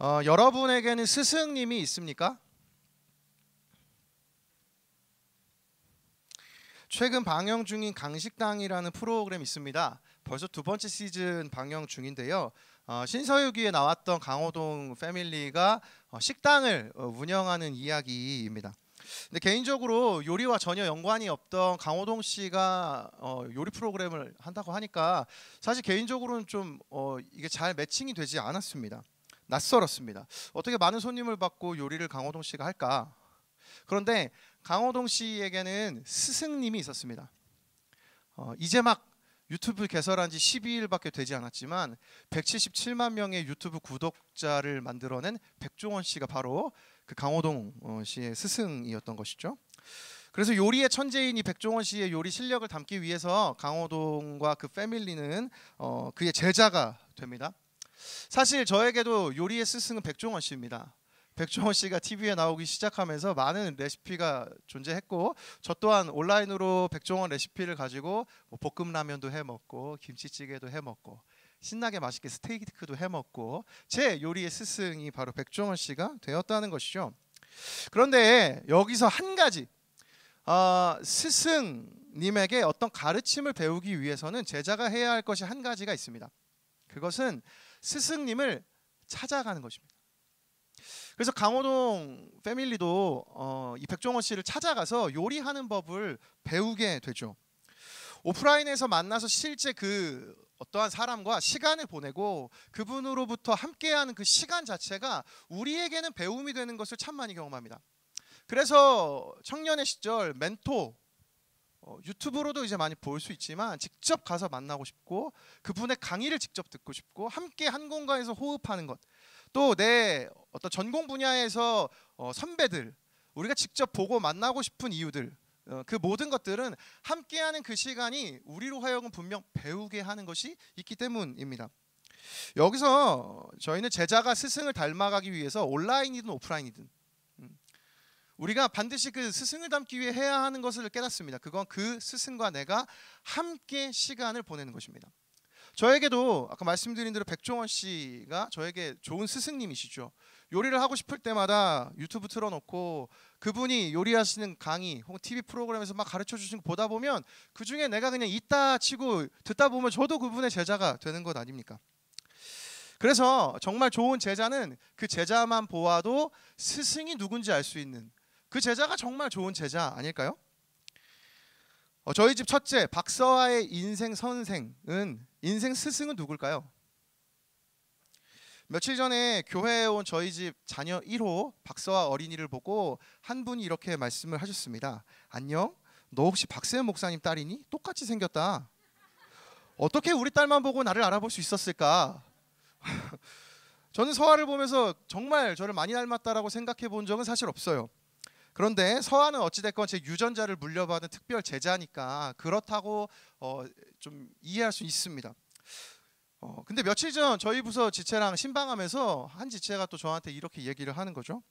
여러분에게는 스승님이 있습니까? 최근 방영 중인 강식당이라는 프로그램이 있습니다. 벌써 두 번째 시즌 방영 중인데요. 신서유기에 나왔던 강호동 패밀리가 식당을 운영하는 이야기입니다. 근데 개인적으로 요리와 전혀 연관이 없던 강호동 씨가 요리 프로그램을 한다고 하니까 사실 개인적으로는 좀 이게 잘 매칭이 되지 않았습니다. 낯설었습니다. 어떻게 많은 손님을 받고 요리를 강호동 씨가 할까? 그런데 강호동 씨에게는 스승님이 있었습니다. 이제 막 유튜브 개설한 지 12일밖에 되지 않았지만 177만 명의 유튜브 구독자를 만들어낸 백종원 씨가 바로 그 강호동 씨의 스승이었던 것이죠. 그래서 요리의 천재인 이 백종원 씨의 요리 실력을 담기 위해서 강호동과 그 패밀리는 그의 제자가 됩니다. 사실 저에게도 요리의 스승은 백종원 씨입니다. 백종원 씨가 TV에 나오기 시작하면서 많은 레시피가 존재했고 저 또한 온라인으로 백종원 레시피를 가지고 볶음라면도 해먹고 김치찌개도 해먹고 신나게 맛있게 스테이크도 해먹고 제 요리의 스승이 바로 백종원 씨가 되었다는 것이죠. 그런데 여기서 한 가지 스승님에게 어떤 가르침을 배우기 위해서는 제자가 해야 할 것이 한 가지가 있습니다. 그것은 스승님을 찾아가는 것입니다. 그래서 강호동 패밀리도 이 백종원 씨를 찾아가서 요리하는 법을 배우게 되죠. 오프라인에서 만나서 실제 그 어떠한 사람과 시간을 보내고 그분으로부터 함께하는 그 시간 자체가 우리에게는 배움이 되는 것을 참 많이 경험합니다. 그래서 청년의 시절 멘토 유튜브로도 이제 많이 볼 수 있지만 직접 가서 만나고 싶고 그분의 강의를 직접 듣고 싶고 함께 한 공간에서 호흡하는 것, 또 내 어떤 전공 분야에서 선배들 우리가 직접 보고 만나고 싶은 이유들, 그 모든 것들은 함께하는 그 시간이 우리로 하여금 분명 배우게 하는 것이 있기 때문입니다. 여기서 저희는 제자가 스승을 닮아가기 위해서 온라인이든 오프라인이든 우리가 반드시 그 스승을 닮기 위해 해야 하는 것을 깨닫습니다. 그건 그 스승과 내가 함께 시간을 보내는 것입니다. 저에게도 아까 말씀드린 대로 백종원 씨가 저에게 좋은 스승님이시죠. 요리를 하고 싶을 때마다 유튜브 틀어놓고 그분이 요리하시는 강의 혹은 TV 프로그램에서 막 가르쳐 주시는 거 보다 보면 그 중에 내가 그냥 있다 치고 듣다 보면 저도 그분의 제자가 되는 것 아닙니까? 그래서 정말 좋은 제자는 그 제자만 보아도 스승이 누군지 알 수 있는 그 제자가 정말 좋은 제자 아닐까요? 저희 집 첫째 박서아의 인생 선생은 인생 스승은 누굴까요? 며칠 전에 교회에 온 저희 집 자녀 1호 박서아 어린이를 보고 한 분이 이렇게 말씀을 하셨습니다. 안녕, 너 혹시 박세현 목사님 딸이니? 똑같이 생겼다. 어떻게 우리 딸만 보고 나를 알아볼 수 있었을까? 저는 서아를 보면서 정말 저를 많이 닮았다라고 생각해 본 적은 사실 없어요. 그런데 서아는 어찌됐건 제 유전자를 물려받은 특별 제자니까 그렇다고 좀 이해할 수 있습니다. 근데 며칠 전 저희 부서 지체랑 신방하면서 한 지체가 또 저한테 이렇게 얘기를 하는 거죠.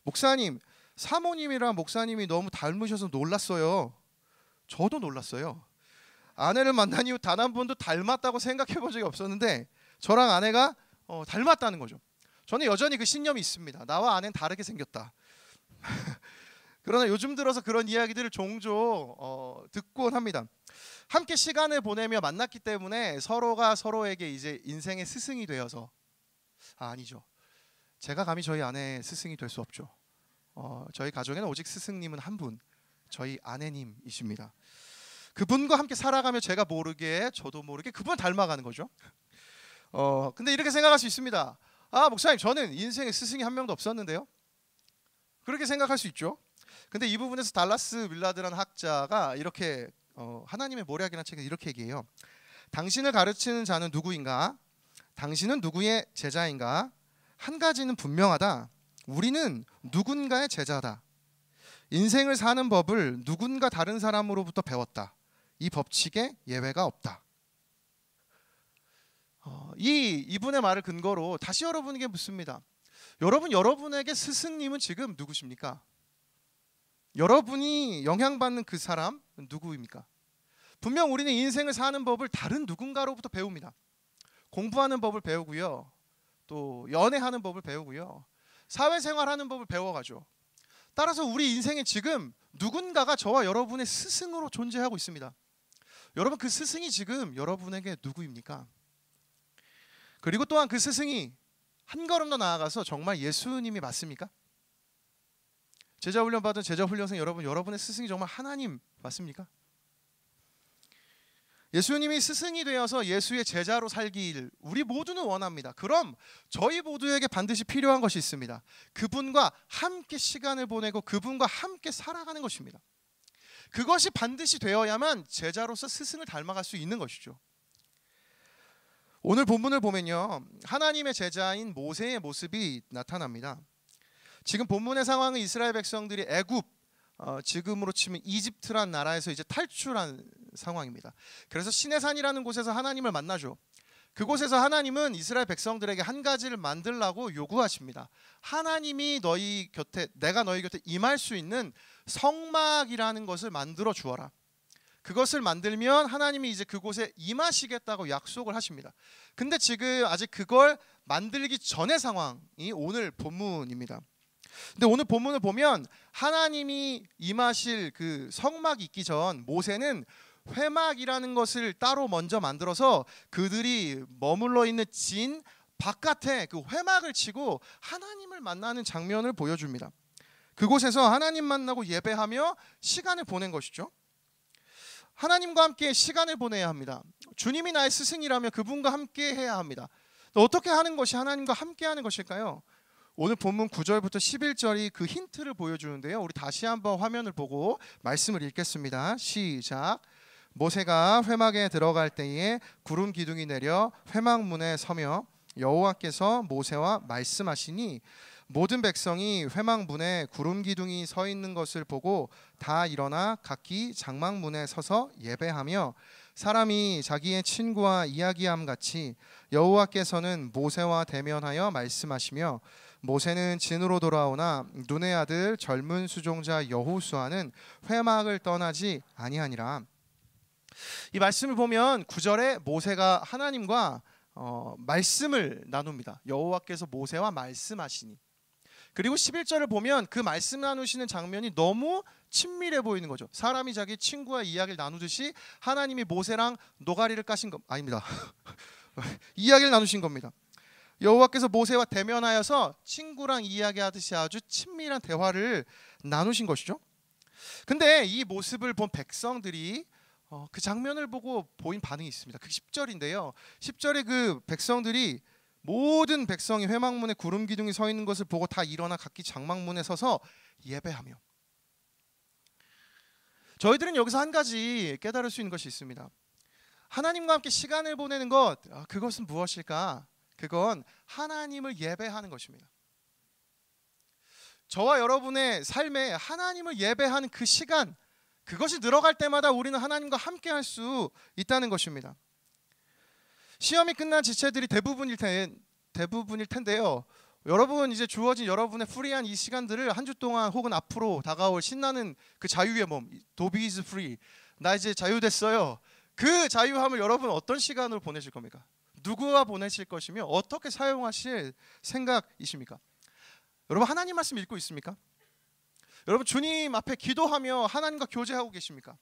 목사님, 사모님이랑 목사님이 너무 닮으셔서 놀랐어요. 저도 놀랐어요. 아내를 만난 이후 단 한 번도 닮았다고 생각해 본 적이 없었는데 저랑 아내가 닮았다는 거죠. 저는 여전히 그 신념이 있습니다. 나와 아내는 다르게 생겼다. 그러나 요즘 들어서 그런 이야기들을 종종 듣곤 합니다. 함께 시간을 보내며 만났기 때문에 서로가 서로에게 이제 인생의 스승이 되어서 아니죠. 제가 감히 저희 아내의 스승이 될 수 없죠. 저희 가정에는 오직 스승님은 한 분, 저희 아내님이십니다. 그분과 함께 살아가며 제가 모르게 저도 모르게 그분을 닮아가는 거죠. 근데 이렇게 생각할 수 있습니다. 아, 목사님, 저는 인생의 스승이 한 명도 없었는데요. 그렇게 생각할 수 있죠. 근데 이 부분에서 달라스 밀라드라는 학자가 이렇게 하나님의 모략이라는 책에 이렇게 얘기해요. 당신을 가르치는 자는 누구인가? 당신은 누구의 제자인가? 한 가지는 분명하다. 우리는 누군가의 제자다. 인생을 사는 법을 누군가 다른 사람으로부터 배웠다. 이 법칙에 예외가 없다. 이분의 말을 근거로 다시 여러분에게 묻습니다. 여러분에게 스승님은 지금 누구십니까? 여러분이 영향받는 그 사람 누구입니까? 분명 우리는 인생을 사는 법을 다른 누군가로부터 배웁니다. 공부하는 법을 배우고요. 또 연애하는 법을 배우고요. 사회생활하는 법을 배워가죠. 따라서 우리 인생에 지금 누군가가 저와 여러분의 스승으로 존재하고 있습니다. 여러분, 그 스승이 지금 여러분에게 누구입니까? 그리고 또한 그 스승이 한 걸음 더 나아가서 정말 예수님이 맞습니까? 제자훈련 받은 제자훈련생 여러분, 여러분의 스승이 정말 하나님 맞습니까? 예수님이 스승이 되어서 예수의 제자로 살길 우리 모두는 원합니다. 그럼 저희 모두에게 반드시 필요한 것이 있습니다. 그분과 함께 시간을 보내고 그분과 함께 살아가는 것입니다. 그것이 반드시 되어야만 제자로서 스승을 닮아갈 수 있는 것이죠. 오늘 본문을 보면요, 하나님의 제자인 모세의 모습이 나타납니다. 지금 본문의 상황은 이스라엘 백성들이 애굽, 지금으로 치면 이집트란 나라에서 이제 탈출한 상황입니다. 그래서 시내산이라는 곳에서 하나님을 만나죠. 그곳에서 하나님은 이스라엘 백성들에게 한 가지를 만들라고 요구하십니다. 하나님이 너희 곁에, 내가 너희 곁에 임할 수 있는 성막이라는 것을 만들어 주어라. 그것을 만들면 하나님이 이제 그곳에 임하시겠다고 약속을 하십니다. 근데 지금 아직 그걸 만들기 전의 상황이 오늘 본문입니다. 근데 오늘 본문을 보면 하나님이 임하실 그 성막이 있기 전 모세는 회막이라는 것을 따로 먼저 만들어서 그들이 머물러 있는 진 바깥에 그 회막을 치고 하나님을 만나는 장면을 보여줍니다. 그곳에서 하나님 만나고 예배하며 시간을 보낸 것이죠. 하나님과 함께 시간을 보내야 합니다. 주님이 나의 스승이라면 그분과 함께 해야 합니다. 어떻게 하는 것이 하나님과 함께 하는 것일까요? 오늘 본문 9절부터 11절이 그 힌트를 보여주는데요. 우리 다시 한번 화면을 보고 말씀을 읽겠습니다. 시작. 모세가 회막에 들어갈 때에 구름 기둥이 내려 회막 문에 서며 여호와께서 모세와 말씀하시니 모든 백성이 회막 문에 구름 기둥이 서 있는 것을 보고 다 일어나 각기 장막 문에 서서 예배하며 사람이 자기의 친구와 이야기함 같이 여호와께서는 모세와 대면하여 말씀하시며 모세는 진으로 돌아오나 눈의 아들 젊은 수종자 여호수아는 회막을 떠나지 아니하니라. 이 말씀을 보면 9절에 모세가 하나님과 말씀을 나눕니다. 여호와께서 모세와 말씀하시니. 그리고 11절을 보면 그 말씀 나누시는 장면이 너무 친밀해 보이는 거죠. 사람이 자기 친구와 이야기를 나누듯이 하나님이 모세랑 노가리를 까신 것 아닙니다. 이야기를 나누신 겁니다. 여호와께서 모세와 대면하여서 친구랑 이야기하듯이 아주 친밀한 대화를 나누신 것이죠. 근데 이 모습을 본 백성들이 그 장면을 보고 보인 반응이 있습니다. 그 10절인데요. 10절에 그 백성들이 모든 백성이 회막문에 구름 기둥이 서 있는 것을 보고 다 일어나 각기 장막문에 서서 예배하며. 저희들은 여기서 한 가지 깨달을 수 있는 것이 있습니다. 하나님과 함께 시간을 보내는 것, 그것은 무엇일까? 그건 하나님을 예배하는 것입니다. 저와 여러분의 삶에 하나님을 예배하는 그 시간, 그것이 늘어갈 때마다 우리는 하나님과 함께 할 수 있다는 것입니다. 시험이 끝난 지체들이 대부분일 텐데요. 여러분 이제 주어진 여러분의 프리한 이 시간들을 한 주 동안 혹은 앞으로 다가올 신나는 그 자유의 몸, 도비 is free, 나 이제 자유됐어요. 그 자유함을 여러분 어떤 시간으로 보내실 겁니까? 누구와 보내실 것이며 어떻게 사용하실 생각이십니까? 여러분 하나님 말씀 읽고 있습니까? 여러분 주님 앞에 기도하며 하나님과 교제하고 계십니까?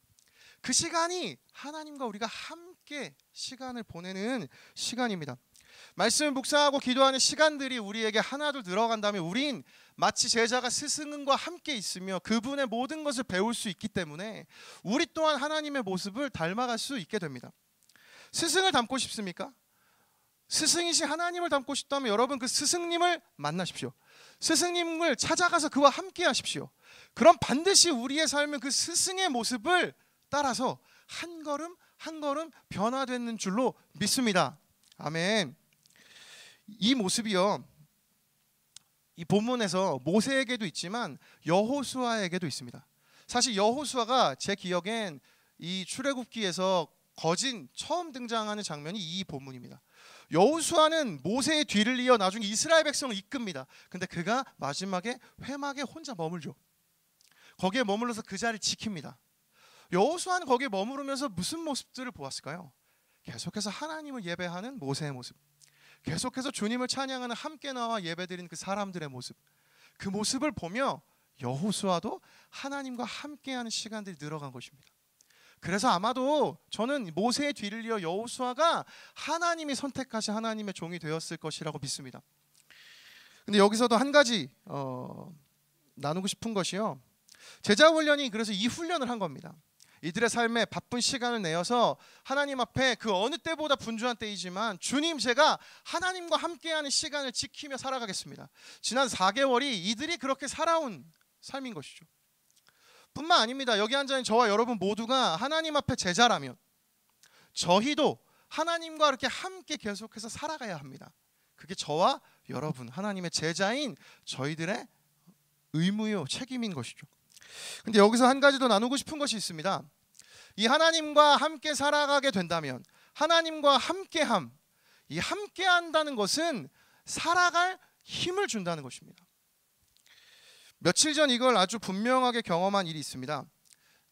그 시간이 하나님과 우리가 함께 시간을 보내는 시간입니다. 말씀을 묵상하고 기도하는 시간들이 우리에게 하나둘 들어간다면 우린 마치 제자가 스승과 함께 있으며 그분의 모든 것을 배울 수 있기 때문에 우리 또한 하나님의 모습을 닮아갈 수 있게 됩니다. 스승을 닮고 싶습니까? 스승이신 하나님을 닮고 싶다면 여러분 그 스승님을 만나십시오. 스승님을 찾아가서 그와 함께 하십시오. 그럼 반드시 우리의 삶은 그 스승의 모습을 따라서 한 걸음 한 걸음 변화되는 줄로 믿습니다. 아멘. 이 모습이요, 이 본문에서 모세에게도 있지만 여호수아에게도 있습니다. 사실 여호수아가 제 기억엔 이 출애굽기에서 거진 처음 등장하는 장면이 이 본문입니다. 여호수아는 모세의 뒤를 이어 나중에 이스라엘 백성을 이끕니다. 근데 그가 마지막에 회막에 혼자 머물죠. 거기에 머물러서 그 자리를 지킵니다. 여호수아는 거기에 머무르면서 무슨 모습들을 보았을까요? 계속해서 하나님을 예배하는 모세의 모습, 계속해서 주님을 찬양하는 함께 나와 예배드리는 그 사람들의 모습, 그 모습을 보며 여호수아도 하나님과 함께하는 시간들이 늘어간 것입니다. 그래서 아마도 저는 모세의 뒤를 이어 여호수아가 하나님이 선택하신 하나님의 종이 되었을 것이라고 믿습니다. 근데 여기서도 한 가지 나누고 싶은 것이요, 제자 훈련이 그래서 이 훈련을 한 겁니다. 이들의 삶에 바쁜 시간을 내어서 하나님 앞에 그 어느 때보다 분주한 때이지만 주님, 제가 하나님과 함께하는 시간을 지키며 살아가겠습니다. 지난 4개월이 이들이 그렇게 살아온 삶인 것이죠. 뿐만 아닙니다. 여기 앉아있는 저와 여러분 모두가 하나님 앞에 제자라면 저희도 하나님과 이렇게 함께 계속해서 살아가야 합니다. 그게 저와 여러분 하나님의 제자인 저희들의 의무요 책임인 것이죠. 근데 여기서 한 가지 더 나누고 싶은 것이 있습니다. 이 하나님과 함께 살아가게 된다면, 하나님과 함께함, 이 함께한다는 것은 살아갈 힘을 준다는 것입니다. 며칠 전 이걸 아주 분명하게 경험한 일이 있습니다.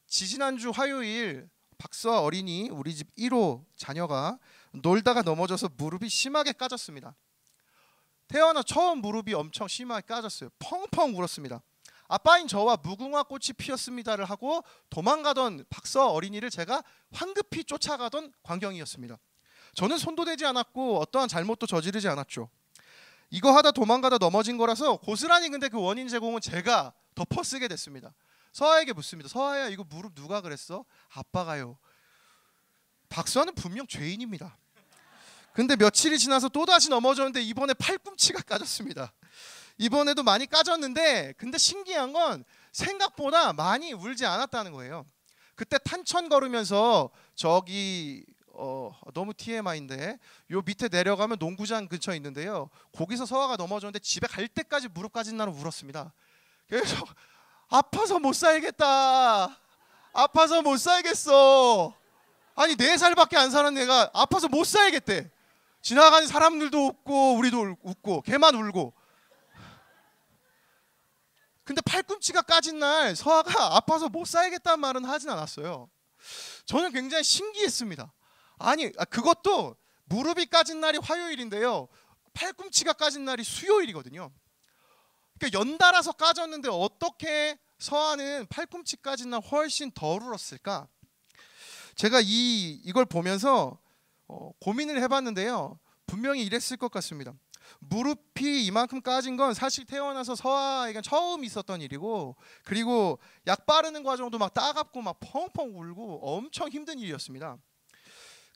지지난주 화요일 박서아 어린이, 우리 집 1호 자녀가 놀다가 넘어져서 무릎이 심하게 까졌습니다. 태어나 처음 무릎이 엄청 심하게 까졌어요. 펑펑 울었습니다. 아빠인 저와 무궁화 꽃이 피었습니다를 하고 도망가던 박서아 어린이를 제가 황급히 쫓아가던 광경이었습니다. 저는 손도 대지 않았고 어떠한 잘못도 저지르지 않았죠. 이거 하다 도망가다 넘어진 거라서 고스란히 근데 그 원인 제공은 제가 덮어쓰게 됐습니다. 서아에게 묻습니다. 서아야, 이거 무릎 누가 그랬어? 아빠가요. 박서아는 분명 죄인입니다. 근데 며칠이 지나서 또다시 넘어졌는데 이번에 팔꿈치가 까졌습니다. 이번에도 많이 까졌는데 근데 신기한 건 생각보다 많이 울지 않았다는 거예요. 그때 탄천 걸으면서 저기 너무 TMI인데 요 밑에 내려가면 농구장 근처에 있는데요, 거기서 서아가 넘어졌는데 집에 갈 때까지 무릎 까진 날은 울었습니다. 그래서 아파서 못 살겠다, 아파서 못 살겠어. 아니 4살밖에 안 사는 애가 아파서 못 살겠대. 지나가는 사람들도 웃고 우리도 웃고 걔만 울고. 근데 팔꿈치가 까진 날 서아가 아파서 못 살겠다는 말은 하진 않았어요. 저는 굉장히 신기했습니다. 아니, 그것도 무릎이 까진 날이 화요일인데요, 팔꿈치가 까진 날이 수요일이거든요. 그러니까 연달아서 까졌는데 어떻게 서아는 팔꿈치 까진 날 훨씬 덜 울었을까? 제가 이걸 보면서 고민을 해봤는데요, 분명히 이랬을 것 같습니다. 무릎이 이만큼 까진 건 사실 태어나서 서아에게 처음 있었던 일이고, 그리고 약 바르는 과정도 막 따갑고 막 펑펑 울고 엄청 힘든 일이었습니다.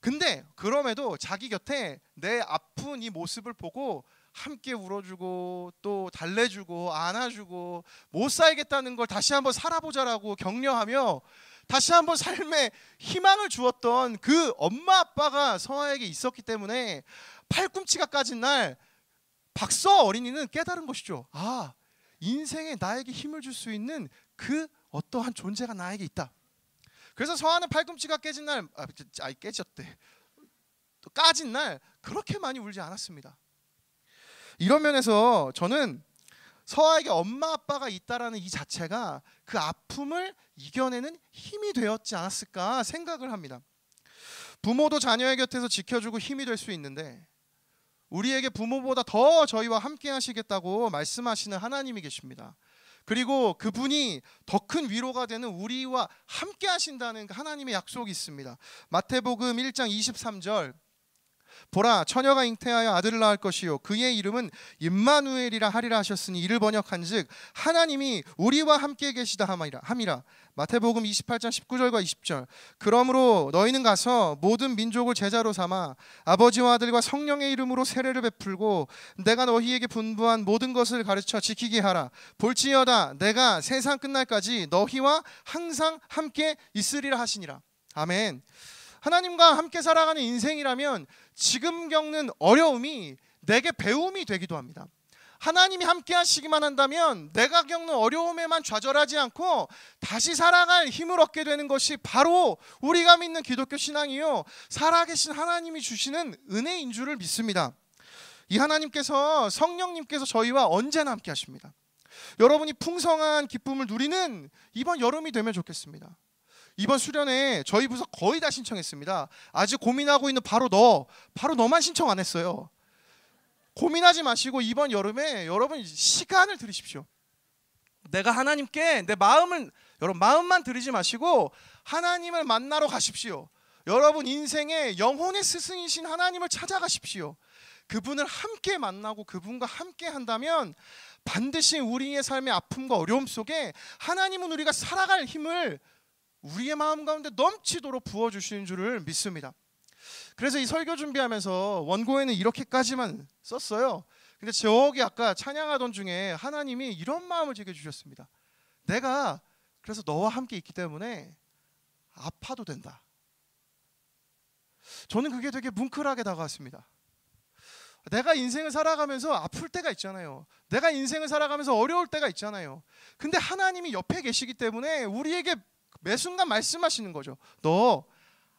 근데 그럼에도 자기 곁에 내 아픈 이 모습을 보고 함께 울어주고 또 달래주고 안아주고 못 살겠다는 걸 다시 한번 살아보자라고 격려하며 다시 한번 삶에 희망을 주었던 그 엄마 아빠가 서아에게 있었기 때문에 팔꿈치가 까진 날 박서아 어린이는 깨달은 것이죠. 아, 인생에 나에게 힘을 줄 수 있는 그 어떠한 존재가 나에게 있다. 그래서 서아는 팔꿈치가 깨진 날, 깨졌대. 또 까진 날 그렇게 많이 울지 않았습니다. 이런 면에서 저는 서아에게 엄마 아빠가 있다라는 이 자체가 그 아픔을 이겨내는 힘이 되었지 않았을까 생각을 합니다. 부모도 자녀의 곁에서 지켜주고 힘이 될 수 있는데 우리에게 부모보다 더 저희와 함께 하시겠다고 말씀하시는 하나님이 계십니다. 그리고 그분이 더 큰 위로가 되는 우리와 함께 하신다는 하나님의 약속이 있습니다. 마태복음 1장 23절, 보라, 처녀가 잉태하여 아들을 낳을 것이요 그의 이름은 임마누엘이라 하리라 하셨으니 이를 번역한즉 하나님이 우리와 함께 계시다 함이라. 마태복음 28장 19절과 20절, 그러므로 너희는 가서 모든 민족을 제자로 삼아 아버지와 아들과 성령의 이름으로 세례를 베풀고 내가 너희에게 분부한 모든 것을 가르쳐 지키게 하라. 볼지어다 내가 세상 끝날까지 너희와 항상 함께 있으리라 하시니라. 아멘. 하나님과 함께 살아가는 인생이라면 지금 겪는 어려움이 내게 배움이 되기도 합니다. 하나님이 함께 하시기만 한다면 내가 겪는 어려움에만 좌절하지 않고 다시 살아갈 힘을 얻게 되는 것이 바로 우리가 믿는 기독교 신앙이요, 살아계신 하나님이 주시는 은혜인 줄을 믿습니다. 이 하나님께서, 성령님께서 저희와 언제나 함께 하십니다. 여러분이 풍성한 기쁨을 누리는 이번 여름이 되면 좋겠습니다. 이번 수련회 저희 부서 거의 다 신청했습니다. 아직 고민하고 있는 바로 너만 신청 안 했어요. 고민하지 마시고 이번 여름에 여러분 시간을 들이십시오. 내가 하나님께 내 마음을, 여러분 마음만 들이지 마시고 하나님을 만나러 가십시오. 여러분 인생의 영혼의 스승이신 하나님을 찾아가십시오. 그분을 함께 만나고 그분과 함께 한다면 반드시 우리의 삶의 아픔과 어려움 속에 하나님은 우리가 살아갈 힘을 우리의 마음 가운데 넘치도록 부어주시는 줄을 믿습니다. 그래서 이 설교 준비하면서 원고에는 이렇게까지만 썼어요. 근데 저기 아까 찬양하던 중에 하나님이 이런 마음을 제게 주셨습니다. 내가 그래서 너와 함께 있기 때문에 아파도 된다. 저는 그게 되게 뭉클하게 다가왔습니다. 내가 인생을 살아가면서 아플 때가 있잖아요. 내가 인생을 살아가면서 어려울 때가 있잖아요. 근데 하나님이 옆에 계시기 때문에 우리에게 매 순간 말씀하시는 거죠. 너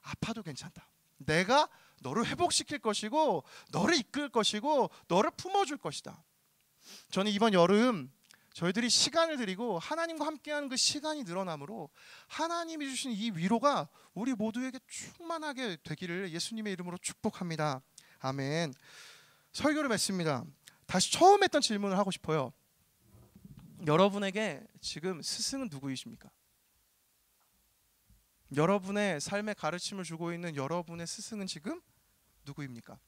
아파도 괜찮다. 내가 너를 회복시킬 것이고 너를 이끌 것이고 너를 품어줄 것이다. 저는 이번 여름 저희들이 시간을 드리고 하나님과 함께하는 그 시간이 늘어나므로 하나님이 주신 이 위로가 우리 모두에게 충만하게 되기를 예수님의 이름으로 축복합니다. 아멘. 설교를 맺습니다. 다시 처음 했던 질문을 하고 싶어요. 여러분에게 지금 스승은 누구이십니까? 여러분의 삶에 가르침을 주고 있는 여러분의 스승은 지금 누구입니까?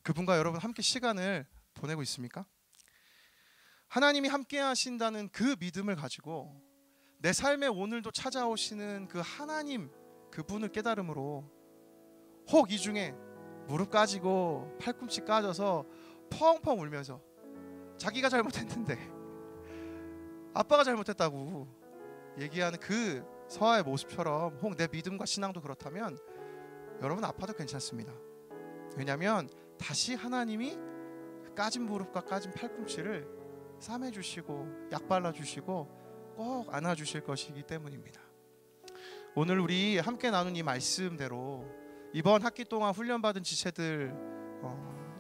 그분과 여러분 함께 시간을 보내고 있습니까? 하나님이 함께 하신다는 그 믿음을 가지고 내 삶에 오늘도 찾아오시는 그 하나님, 그분을 깨달음으로 혹 이 중에 무릎 까지고 팔꿈치 까져서 펑펑 울면서 자기가 잘못했는데 아빠가 잘못했다고 얘기하는 그 서아의 모습처럼 혹 내 믿음과 신앙도 그렇다면 여러분 아파도 괜찮습니다. 왜냐하면 다시 하나님이 까진 무릎과 까진 팔꿈치를 싸매주시고 약 발라주시고 꼭 안아주실 것이기 때문입니다. 오늘 우리 함께 나눈 이 말씀대로 이번 학기 동안 훈련받은 지체들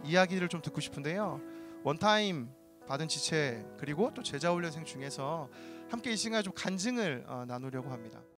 이야기를 좀 듣고 싶은데요. 원타임 받은 지체 그리고 또 제자훈련생 중에서 함께 이 시간에 좀 간증을 나누려고 합니다.